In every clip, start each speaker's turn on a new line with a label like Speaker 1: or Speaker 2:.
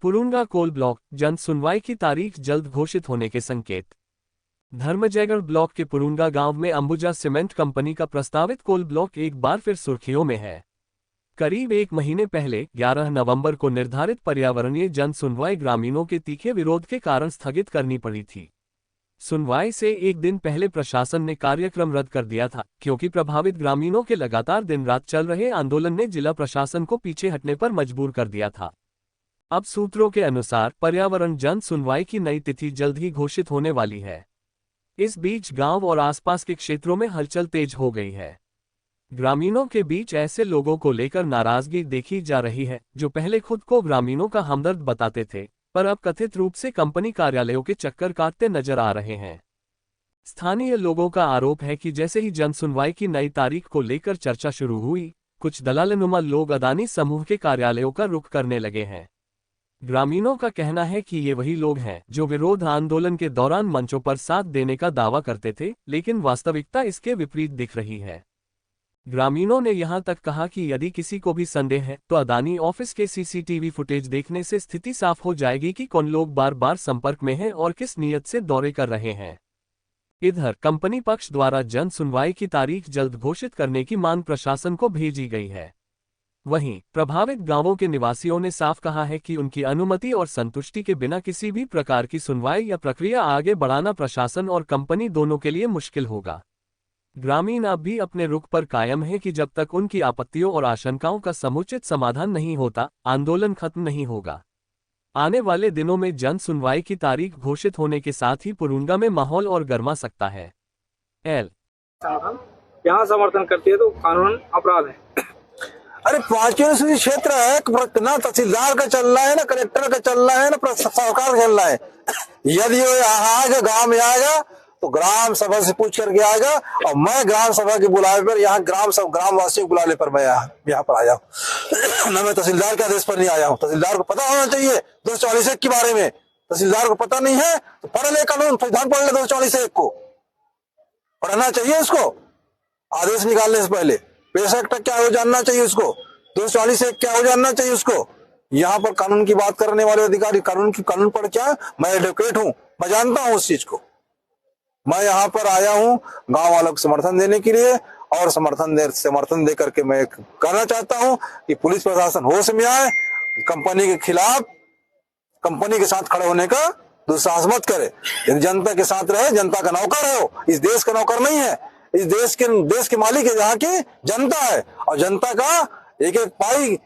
Speaker 1: Purunga coal block जन सुनवाई की तारीख जल्द घोषित होने के संकेत। धर्मजयगढ़ ब्लॉक के पुरुंगा गांव में अंबुजा सीमेंट कंपनी का प्रस्तावित कोल ब्लॉक एक बार फिर सुर्खियों में है। करीब एक महीने पहले 11 नवंबर को निर्धारित पर्यावरणीय जन सुनवाई ग्रामीणों के तीखे विरोध के कारण स्थगित करनी पड़ी थी। सुनवाई से एक दिन पहले प्रशासन ने कार्यक्रम रद्द कर दिया था, क्योंकि प्रभावित ग्रामीणों के लगातार दिन रात चल रहे आंदोलन ने जिला प्रशासन को पीछे हटने पर मजबूर कर दिया था। अब सूत्रों के अनुसार पर्यावरण जन सुनवाई की नई तिथि जल्द ही घोषित होने वाली है। इस बीच गांव और आसपास के क्षेत्रों में हलचल तेज हो गई है। ग्रामीणों के बीच ऐसे लोगों को लेकर नाराजगी देखी जा रही है जो पहले खुद को ग्रामीणों का हमदर्द बताते थे, पर अब कथित रूप से कंपनी कार्यालयों के चक्कर काटते नजर आ रहे हैं। स्थानीय लोगों का आरोप है कि जैसे ही जन सुनवाई की नई तारीख को लेकर चर्चा शुरू हुई, कुछ दलालनुमा लोग अदानी समूह के कार्यालयों का रुख करने लगे हैं। ग्रामीणों का कहना है कि ये वही लोग हैं जो विरोध आंदोलन के दौरान मंचों पर साथ देने का दावा करते थे, लेकिन वास्तविकता इसके विपरीत दिख रही है। ग्रामीणों ने यहां तक कहा कि यदि किसी को भी संदेह है तो अदानी ऑफिस के सीसीटीवी फुटेज देखने से स्थिति साफ हो जाएगी कि कौन लोग बार बार संपर्क में हैं और किस नियत से दौरे कर रहे हैं। इधर कंपनी पक्ष द्वारा जन सुनवाई की तारीख जल्द घोषित करने की मांग प्रशासन को भेजी गई है। वहीं प्रभावित गांवों के निवासियों ने साफ कहा है कि उनकी अनुमति और संतुष्टि के बिना किसी भी प्रकार की सुनवाई या प्रक्रिया आगे बढ़ाना प्रशासन और कंपनी दोनों के लिए मुश्किल होगा। ग्रामीण अब भी अपने रुख पर कायम है कि जब तक उनकी आपत्तियों और आशंकाओं का समुचित समाधान नहीं होता, आंदोलन खत्म नहीं होगा। आने वाले दिनों में जन सुनवाई की तारीख घोषित होने के साथ ही पुरुंगा में माहौल और गर्मा सकता है।
Speaker 2: यहाँ समर्थन करती है तो कानून अपराध है।
Speaker 3: अरे 5 क्षेत्र है, ना तहसीलदार का चल रहा है, ना कलेक्टर का चल रहा है, ना सरकार का चल रहा है। यदि वो आएगा गांव में आएगा तो ग्राम सभा से पूछ करके आएगा, और मैं ग्राम सभा के बुलावे पर यहाँ ग्रामवासियों को बुलाने पर मैं यहाँ पर आया हूँ। न मैं तहसीलदार के आदेश पर नहीं आया हूँ। तहसीलदार को पता होना चाहिए 244 के बारे में। तहसीलदार को पता नहीं है तो पढ़ ले कानून, संविधान पढ़ ले। 244 को पढ़ना चाहिए उसको, आदेश निकालने से पहले। पेश एक्ट क्या हो जानना चाहिए उसको, 244 क्या हो जानना चाहिए उसको। यहाँ पर कानून की बात करने वाले अधिकारी कानून पढ़ क्या, मैं एडवोकेट हूँ, मैं जानता हूँ उस चीज को। मैं यहाँ पर आया हूँ गांव वालों को समर्थन देने के लिए, और समर्थन दे करके मैं कहना चाहता हूँ कि पुलिस प्रशासन होश में आए, कंपनी के खिलाफ, कंपनी के साथ खड़े होने का दुस्साहस मत करे। यदि जनता के साथ रहे, जनता का नौकर है, वो इस देश का नौकर नहीं है। इस देश के मालिक है यहाँ की जनता है, और जनता का एक एक पाई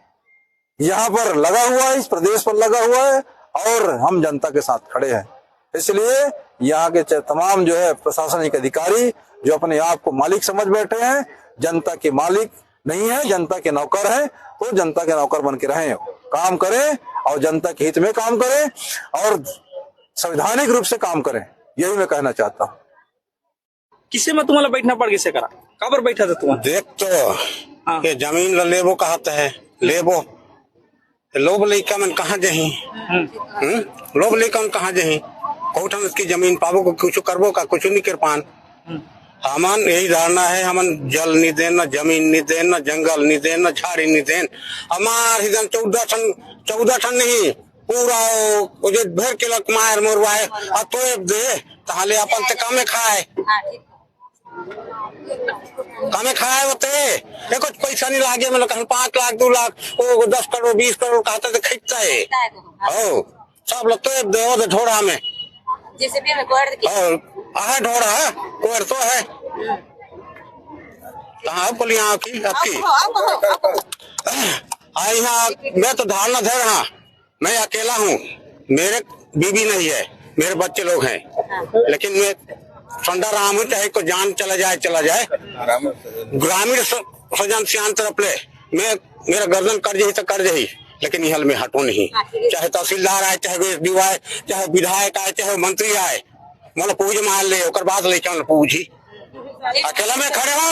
Speaker 3: यहाँ पर लगा हुआ है, इस प्रदेश पर लगा हुआ है, और हम जनता के साथ खड़े हैं। इसलिए यहाँ के तमाम जो है प्रशासनिक अधिकारी जो अपने आप को मालिक समझ बैठे हैं, जनता के मालिक नहीं है, जनता के नौकर हैं, तो जनता के नौकर बन के रहें, काम करें और जनता के हित में काम करें और संवैधानिक रूप से काम करें। यही मैं कहना चाहता हूँ।
Speaker 2: किसे में तुम्हारा बैठना पड़ कैसे करा, कबर बैठा था तुम?
Speaker 4: देख तो ये जमीन लेबो कहते है, लेबो लोग लेकर मन कहाँ जही, लोग लेकर कहाँ जही, कोठन उसकी जमीन पाबो को कुछ करबो का, कुछ नहीं कर पान। हमन यही धारणा है, हमन जल नहीं देन, न जमीन नहीं देन, न जंगल नहीं देन, न झाड़ी नहीं देन। हमार हिदन 14 ठन नहीं पूरा भेड़ के लक मार मोरवाए तो दे ताले अपन ते कामे खाए होते कुछ पैसा नहीं लागे, मतलब 5 लाख 2 लाख वो 10 करोड़ 20 करोड़ कहते तो खरीदता है। ओ सब लोग तो दे ढोड़ा में
Speaker 5: जैसे भी मैं
Speaker 4: है ढोड़ा है, कोर तो है कहाँ पुलिया की आपकी यहाँ। मैं तो धारणा दे रहा, मैं अकेला हूँ, मेरे बीवी नहीं है, मेरे बच्चे लोग हैं, लेकिन मैं ठंडा रहा हूँ, चाहे को जान चला जाए। ग्रामीण सजन सियान तरफ ले मैं मेरा गर्दन कर जाही तो कर जाही, लेकिन यह में हटो नहीं। चाहे तहसीलदार आए, चाहे एसडीओ आए, चाहे विधायक आए, चाहे मंत्री आए, मतलब पूछ मान ले, बाद ले पूछी। अकेला में खड़े हो।